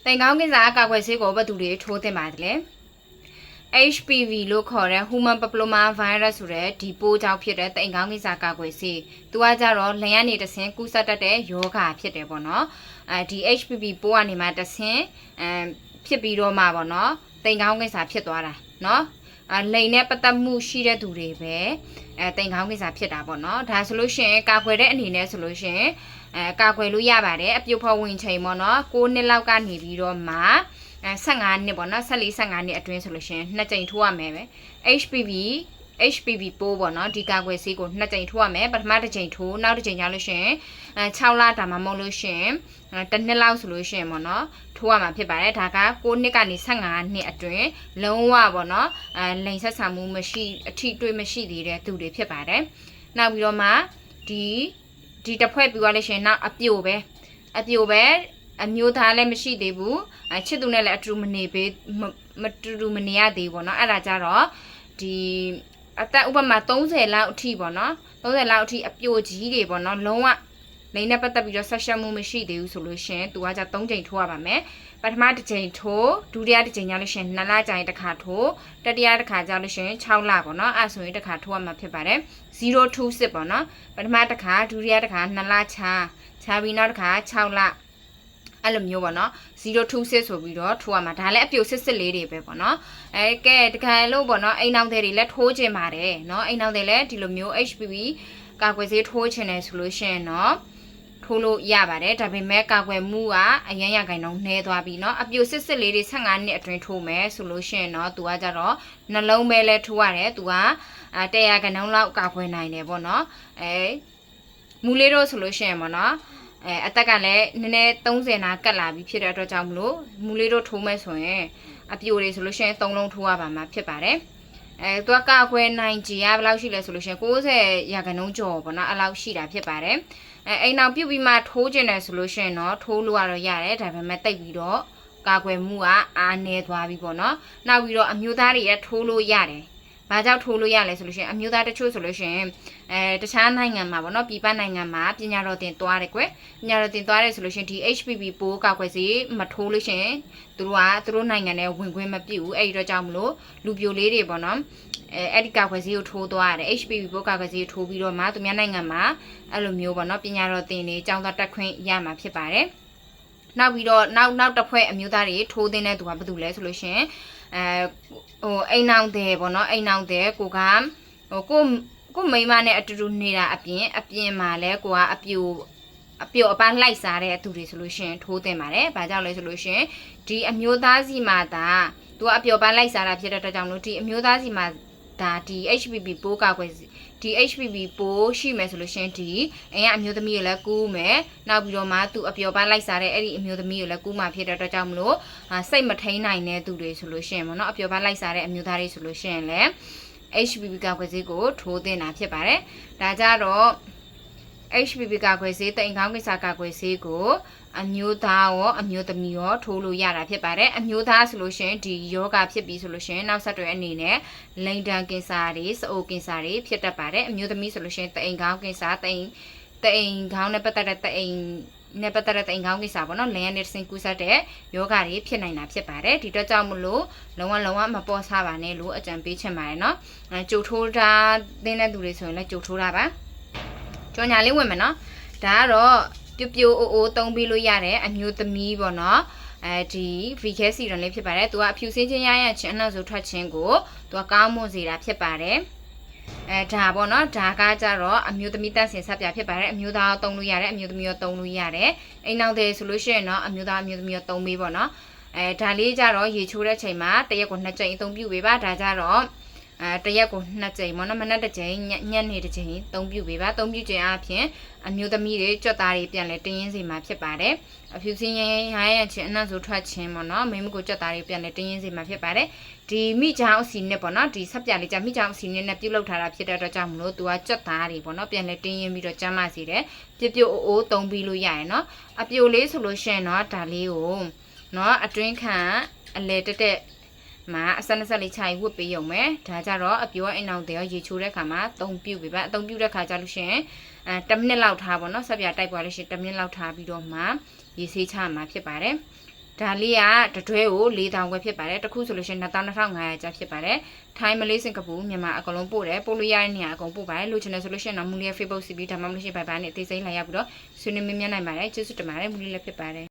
တိုင်ကောင်းကိစ္စကာကွယ်ဆေးကိုဘယ်သူတွေထိုးသင့်ပါတယ်လဲ HPV လို့ခေါ်တဲ့ Human Papilloma Virus ဆိုတဲ့ဒီပိုးကြောင့်ဖြစ်တဲ့တိုင်ကောင်းကိစ္စကာကွယ်ဆေးသူကကြတော့လန်ရနေတဆင်းကူးစက်တတ်တဲ့ယောဂဖြစ်တယ်ပေါ့နော်ဒီ HPV ပိုးကနေမှတဆင်းဖြစ်ပြီးတော့မှပေါ့နော်တိုင်ကောင်းကိစ္စဖြစ်သွားတာနော်လိန်နဲ့ပတ်သက်မှုရှိတဲ့သူတွေပဲတိုင်ကောင်းကိစ္စဖြစ်တာပေါ့နော်ဒါဆိုလို့ရှိရင်ကာကွယ်တဲ့အနေနဲ့ဆိုလို့ရှိရင်ကာကွယ်လို့ရပါတယ်အပြုတ်ဖို့ဝင်ချိန်ပေါ့နော်6နှစ်လောက်ကနေပြီးတော့မှ15နှစ်ပေါ့နော်14-15နှစ်အတွင်းဆိုလို့ရှိရင်2ကြိမ်ထိုးရမယ်ပဲ HPV ပိုးပေါ့နော်ဒီကာကွယ်ဆေးကို2ကြိမ်ထိုးရမယ်ပထမတစ်ကြိမ်ထိုးနောက်တစ်ကြိမ်ကျလို့ရှိရင်6လဒါမှမဟုတ်လို့ရှိရင်တစ်နှစ်လောက်ဆိုလို့ရှိရင်ပေါ့နော်ထိုးရမှာဖြစ်ပါတယ်ဒါက6နှစ်ကနေ15နှစ်အတွင်းလုံးဝပေါ့နော်လိန်ဆက်ဆံမှုမရှိအထိတွေ့မရှိသေးတဲ့သူတွေဖြစ်ပါတယ်နောက်ပြီးတော့မှဒီတစ်ဖွဲ့ပြီးသွားလို့ရှိရင်နောက်အပြိုပဲအမျိုးသားလည်းမရှိသေးဘူးချစ်သူနဲ့လည်းအတူမနေပေးမတူမနေရသေးဘူးပေါ့နော်အဲ့ဒါကြတော့ဒီအသက်ဥပမာ30လောက်အထိပေါ့နော်30လောက်အထိအပြိုကြီးတွေပေါ့နော်လုံးဝလိန်နဲ့ပတ်သက်ပြီးတော့ဆက်ရှက်မှုမရှိသေးဘူးဆိုလို့ရှင်သူကじゃ3ကြိမ်ထိုးရပါမယ်ပထမတစ်ကြိမ်ထိုးဒုတိယတစ်ကြိမ်ကျလို့ရှင်2လကြာရင်တစ်ခါထိုးတတိယတစ်ခါကျလို့ရှင်6လပေါ့နော်အဲ့ဆိုရင်တစ်ခါထိုးရမှာဖြစ်ပါတယ်026ပေါ့နော်ပထမတစ်ခါဒုတိယတစ်ခါ2လခြားပြီးနောက်တစ်ခါ6လအဲ့လိုမျိုးပေါ့နော်026ဆိုပြီးတော့ထိုးရမှာဒါလည်းအပြိုစစ်လေးတွေပဲပေါ့နော်ကဲတခါလို့ပေါ့နော်အိမ်နောက်တွေလည်းထိုးခြင်းပါတယ်နော်အိမ်နောက်တွေလည်းဒီလိုမျိုး HPV ကာကွယ်ဆေးထိုးခြင်းတယ်ဆိုလို့ရှိရင်တော့ထိုးလို့ရပါတယ်ဒါပေမဲ့ကာကွယ်မှုကအရန်ရခိုင်နှုန်းနှဲသွားပြီเนาะအပြိုစစ်လေးတွေ15နှစ်အတွင်းထိုးမယ်ဆိုလို့ရှိရင်တော့သူကကြတော့နှလုံးပဲလဲထိုးရတယ်သူက100ခိုင်နှုန်းလောက်ကာကွယ်နိုင်တယ်ပေါ့เนาะမူလေးတော့ဆိုလို့ရှိရင်ပေါ့เนาะအသက်ကလည်းနည်းနည်း30နာကတ်လာပြီဖြစ်တဲ့အတွက်ကြောင့်မလို့မူလေးတို့ထိုးမယ်ဆိုရင်အပြိုတွေဆိုလို့ရှိရင်3လုံးထိုးရပါမှာဖြစ်ပါတယ်သူကကာကွယ်နိုင်ကြရဘယ်လောက်ရှိလဲဆိုလို့ရှိရင်90ရာခိုင်နှုန်းကျော်ပေါ့နော်အဲ့လောက်ရှိတာဖြစ်ပါတယ်အိမ်နောက်ပြုတ်ပြီးမှထိုးကျင်တယ်ဆိုလို့ရှိရင်တော့ထိုးလို့ရတော့ရတယ်ဒါပေမဲ့တိတ်ပြီးတော့ကာကွယ်မှုကအားနည်းသွားပြီပေါ့နော်နောက်ပြီးတော့အမျိုးသားတွေကထိုးလို့ရတယ်ဘာကြောင့်ထိုးလို့ရလဲဆိုလို့ရှိရင်အမျိုးသားတချို့ဆိုလို့ရှိရင်တခြားနိုင်ငံမှာပေါ့နော်ပြည်ပနိုင်ငံမှာပညာတော်သင်သွားတယ်ကွယ်ပညာတော်သင်သွားတယ်ဆိုလို့ရှိရင်ဒီ HPV ပိုးကာကွယ်ဆေးမထိုးလို့ရှိရင်သူတို့နိုင်ငံနဲ့ဝင်ခွင့်မပြုဘူးအဲ့ဒီတော့ကြောင့်မလို့လူပြိုလေးတွေပေါ့နော်အဲ့ဒီကာကွယ်ဆေးကိုထိုးသွားရတယ် HPV ပိုးကာကွယ်ဆေးကိုထိုးပြီးတော့မှသူများနိုင်ငံမှာအဲ့လိုမျိုးပေါ့နော်ပညာတော်သင်တွေကျောင်းသားတက်ခွင့်ရမှာဖြစ်ပါတယ်နောက်ပြီးတော့နောက်တစ်ဖွဲ့အမျိုးသားတွေထိုးသင့်တဲ့သူကဘာတူလဲဆိုလို့ရှိရင်အိမ်နောက်တယ်ပေါ့နော်အိမ်နောက်တယ်ကိုကကိုမိန်းမနဲ့အတူတူနေတာအပြင်မှာလဲကိုကအပြိုအပန်းလိုက်စားတဲ့သူတွေဆိုလို့ရှိရင်ထိုးတင်ပါတယ်။ဘာကြောင့်လဲဆိုလို့ရှိရင်ဒီအမျိုးသားစီမှာဒါသူကအပြိုပန်းလိုက်စားတာဖြစ်တဲ့အတွက်ကြောင့်လို့ဒီအမျိုးသားစီမှာဒါဒီ HPV ပိုးကောက်ွယ်ဒီ HPV ပိုးရှိမယ်ဆိုလို့ရှိရင်ဒီအိမ်ကအမျိုးသမီးကိုလည်းကူးမယ်နောက်ပြီးတော့မှသူအပြိုပန်းလိုက်စားတဲ့အဲ့ဒီအမျိုးသမီးကိုလည်းကူးမှာဖြစ်တဲ့အတွက်ကြောင့်မလို့စိတ်မထိန်နိုင်တဲ့သူတွေဆိုလို့ရှိရင်ပေါ့နော်အပြိုပန်းလိုက်စားတဲ့အမျိုးသားတွေဆိုလို့ရှိရင်လည်း HPV ကာကွယ်ဆေးကိုထိုးသင့်တာဖြစ်ပါတယ်။ဒါကြတော့ HPV ကာကွယ်ဆေးတိမ်ခေါင်းကိစ္စကာကွယ်ဆေးကိုအမျိုးသားရောအမျိုးသမီးရောထိုးလို့ရတာဖြစ်ပါတယ်အမျိုးသားဆိုလို့ရှိရင်ဒီယောဂဖြစ်ပြီးဆိုလို့ရှိရင်နောက်ဆက်တွဲအနေနဲ့လိန်တန်ကင်ဆာတွေစအိုကင်ဆာတွေဖြစ်တတ်ပါတယ်အမျိုးသမီးဆိုလို့ရှိရင်တိမ်ခေါင်းကင်ဆာတိမ်ခေါင်းနဲ့ပတ်သက်တဲ့တိမ်နဲ့ပတ်သက်တဲ့တိမ်ခေါင်းကိစ္စပေါ့နော်လင်ရနေတဲ့စင်ကူးဆက်တဲ့ယောဂတွေဖြစ်နိုင်တာဖြစ်ပါတယ်ဒီတော့ကြောင့်မလို့လုံးဝမပေါ်ဆပါနဲ့လို့အကြံပေးချင်ပါတယ်နော်ကြိုထိုးထားတဲ့သူတွေဆိုရင်လည်းကြိုထိုးတာပါကြော်ညာလေးဝင်မယ်နော်ဒါကတော့ပြိုအိုတုံးပေးလို့ရတဲ့အမျိုးသမီးပေါ့နော်ဒီ VK စီရန်လေးဖြစ်ပါတယ်သူကအဖြူစင်းချင်းရရချင်းအနောက်ဆိုထွက်ခြင်းကိုသူကကောင်းမွန်စေတာဖြစ်ပါတယ်ဒါပေါ့နော်ဒါကကြတော့အမျိုးသမီးတက်ဆင်ဆက်ပြဖြစ်ပါတယ်အမျိုးသားတုံးလို့ရတယ်အမျိုးသမီးရောတုံးလို့ရတယ်အိမ်နောက်တယ်ဆိုလို့ရှိရင်တော့အမျိုးသားအမျိုးသမီးရောတုံးပေးပေါ့နော်ဒါလေးကြတော့ရေချိုးတဲ့ချိန်မှာတရက်ကို2ကြိမ်အသုံးပြုပေးပါဒါကြတော့တရက်ကို2ကြိမ်ပေါ့နော်မနက်တစ်ကြိမ်ညနေတစ်ကြိမ်သုံးပြုပေးပါသုံးပြုခြင်းအပြင်အမျိုးသမီးတွေကြွက်သားတွေပြန်လဲတင်းရင်းစီမှာဖြစ်ပါတယ်အဖြူစင်းရချင်းအနံ့ဆိုထွက်ခြင်းပေါ့နော်မိမကိုကြွက်သားတွေပြန်လဲတင်းရင်းစီမှာဖြစ်ပါတယ်ဒီမိချောင်းအစီနဲ့ပေါ့နော်ဒီဆက်ပြလေးကြမိချောင်းအစီနဲ့ပြုတ်လောက်ထားတာဖြစ်တဲ့အတွက်ကြောင့်မလို့သူကကြွက်သားတွေပေါ့နော်ပြန်လဲတင်းရင်းပြီးတော့ကျန်းမာစေတယ်ပြိုအိုးသုံးပြီးလို့ရရနော်အပြိုလေးဆိုလို့ရှိရင်တော့ဒါလေးကိုနော်အတွင်းခံအလဲတက်မှာအစနစလေးခြိုင်ဝတ်ပေးရုံပဲဒါကြတော့အပြိုအိမ်အောင်တွေရေချိုးတဲ့ခါမှာအသုံးပြုပေးပါအသုံးပြုတဲ့ခါကြလို့ရှိရင်10မိနစ်လောက်ထားပေါ့နော်ဆက်ပြတိုက်ပွားလို့ရှိရင်10မိနစ်လောက်ထားပြီးတော့မှရေဆေးချမှာဖြစ်ပါတယ် ဒါလေးကတတွဲကို4000ခွဲဖြစ်ပါတယ်တစ်ခုဆိုလို့ရှိရင်22,500ကျပ်ဖြစ်ပါတယ်ထိုင်းမလေးစင်ကာပူမြန်မာအကုန်လုံးပို့တယ်ပို့လို့ရတဲ့နေရာအကုန်ပို့ပါတယ်လိုချင်တယ်ဆိုလို့ရှိရင်တော့မူလီရဲ့ Facebook CP ဒါမှမဟုတ်ရှင်ဘိုင်ဘိုင်နဲ့အသေးစိတ်လာရောက်ပြီးတော့ဆွေးနွေးမြင်နိုင်ပါတယ်ကျေးဇူးတင်ပါတယ်မူလီလည်းဖြစ်ပါတယ်